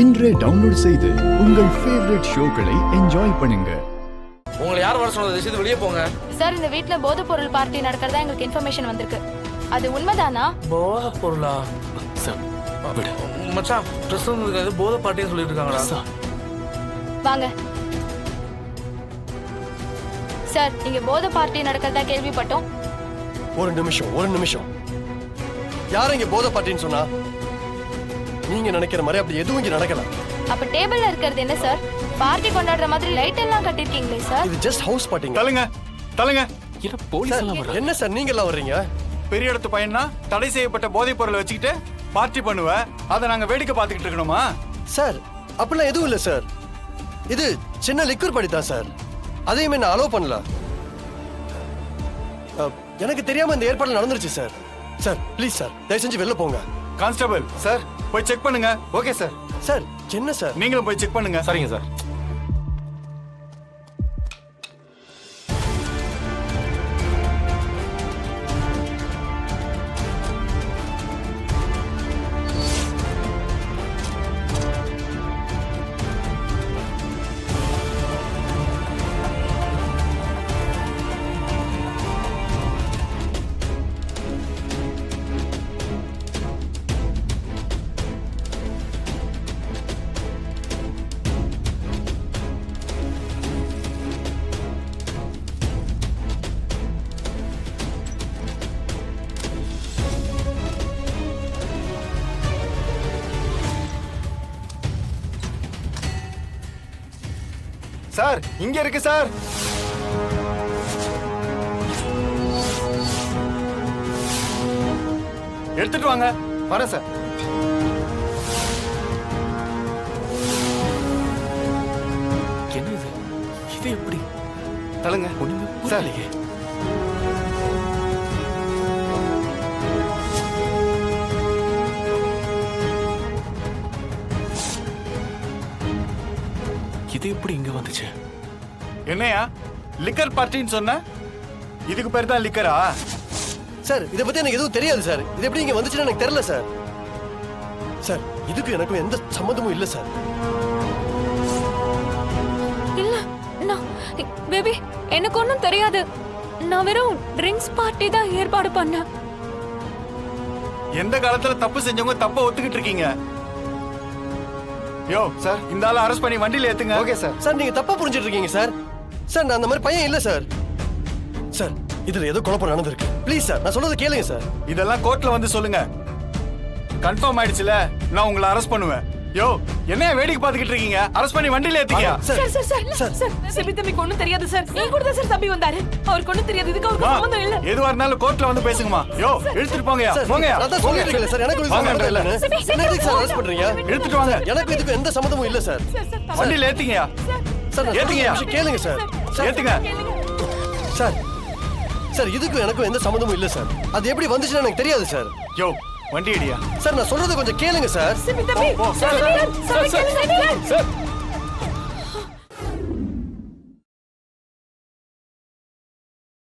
இன்றே டவுன்லோட் செய்து உங்கள் ஃபேவரட் ஷோக்களை என்ஜாய் பண்ணுங்க. உங்களை யார் வர சொன்னது? விஷயத்து வெளியே போங்க சார். இந்த வீட்ல போதைப் பொருள் பார்ட்டி நடக்கிறதா எங்களுக்கு இன்ஃபர்மேஷன் வந்திருக்கு. அது உண்மைதானா? போதைப் பொருளா? சார் மச்சான் ட்ரெஸ் இருக்காது, போதை பார்ட்டின்னு சொல்லிட்டு இருக்காங்களா? வாங்க சார். இங்க போதை பார்ட்டி நடக்கிறதா கேள்விப்பட்டோம். ஒரு நிமிஷம். யார் இங்க போதை பார்ட்டின்னு சொன்னா? நீங்க நினைக்கிற மாதிரி அப்படி எதுவும் இங்க நடக்கல. அப்ப டேபிள்ல இருக்கிறது என்ன சார்? பார்ட்டி கொண்டாடுற மாதிரி லைட் எல்லாம் கட்டிருக்கீங்களே சார். இது ஜஸ்ட் ஹவுஸ் பார்ட்டிங்க. தள்ளுங்க. என்ன போலீஸ் எல்லாம் வர்றாங்க? என்ன சார் நீங்க எல்லாம் வர்றீங்க? பெரிய இடத்து பையனா தடை செய்யப்பட்ட போதைப் பொருளை வச்சுக்கிட்டு பார்ட்டி பண்ணுவ, அதை நாங்க வேடிக்கை பார்த்துக்கிட்டு இருக்கணுமா? சார் அப்படிலாம் எதுவும் இல்ல சார். இது சின்ன லிக்விட் பார்ட்டி தான் சார். அதையுமே நான் அலோவ் பண்ணல. எனக்கு தெரியாம இந்த ஏற்பாடு நடந்துருச்சு சார். சார் ப்ளீஸ் சார், தயவு செஞ்சு வெளில போங்க. கான்ஸ்டபிள் சார், போய் செக் பண்ணுங்க. Okay sir. சார் என்ன சார்? நீங்களும் போய் செக் பண்ணுங்க. சரிங்க சார். சார் இங்க இருக்கு சார். எடுத்துட்டு வாங்க. வரேன் சார். என்ன இது? இது எப்படி? தள்ளுங்க. ஒண்ணுமே சார் புரியலையே. இது எப்படி இங்க வந்துச்சு? என்னையா லிக்கர் பார்ட்டின்னு சொன்ன? இதுக்கு பேர் தான் லிக்கரா? சார் இதை பத்தி எனக்கு எதுவும் தெரியாது சார். இது எப்படி இங்க வந்துச்சுன்னு எனக்கு தெரியல சார். சார் இதுக்கு எனக்கும் எந்த சம்மந்தமும் இல்ல சார். இல்ல நான் பேபி, எனக்கு ஒண்ணும் தெரியாது. நான் வெறும் ட்ரிங்க்ஸ் பார்ட்டி தான் ஏற்பாடு பண்ணேன். எந்த காலத்துல தப்பு செஞ்சவங்க தப்ப ஒத்துக்கிட்டு இருக்கீங்க? யோ சார், இந்த ஆளை அரெஸ்ட் பண்ணி வண்டியில ஏத்துங்க. Okay sir. சார் நீங்க தப்பா புரிஞ்சிட்டு இருக்கீங்க சார். சார் நான் அந்த மாதிரி பையன் இல்ல சார். சார் இதுல ஏதோ குழப்பம் நடந்திருக்கு. ப்ளீஸ் சார், நான் சொல்றதை கேளுங்க சார். இதெல்லாம் கோர்ட்ல வந்து சொல்லுங்க. கன்ஃபார்ம் ஆயிடுச்சுல, நான் உங்களை அரெஸ்ட் பண்ணுவேன். யோ என்ன வேடிக்கை பார்த்துக்கிட்டு இருக்கீங்க? அரெஸ்ட் பண்ணி வண்டியில ஏத்திங்க. சிபி தம்பிக்கு ஒண்ணும் தெரியாது சார். நீ கூட தான் சார் தம்பி வந்தாரு. அவருக்கு ஒண்ணும் தெரியாது. இதுக்கு அவருக்கு சம்பந்தம் இல்ல. எதுவா இருந்தாலும் கோர்ட்ல வந்து பேசுங்கமா. யோ எடுத்துட்டு போங்கயா. போங்கயா. அதான் சொல்லிட்டு இருக்கேன் சார். எனக்கு ஒரு சம்பந்தம் இல்ல. என்ன எதுக்கு சார் அரெஸ்ட் பண்றீங்க? எடுத்துட்டு வாங்க. எனக்கு இதுக்கு எந்த சம்பந்தமும் இல்ல சார். வண்டியில ஏத்திங்கயா. சார் ஏத்திங்கயா. கேளுங்க சார். ஏத்துங்க. சார் சார் இதுக்கு எனக்கும் எந்த சம்பந்தமும் இல்ல சார். அது எப்படி வந்துச்சுன்னு எனக்கு தெரியாது சார். யோ வண்டி அடியா. சார் நான் சொல்றதை கொஞ்சம் கேளுங்க சார். சிபி தம்பி, சார்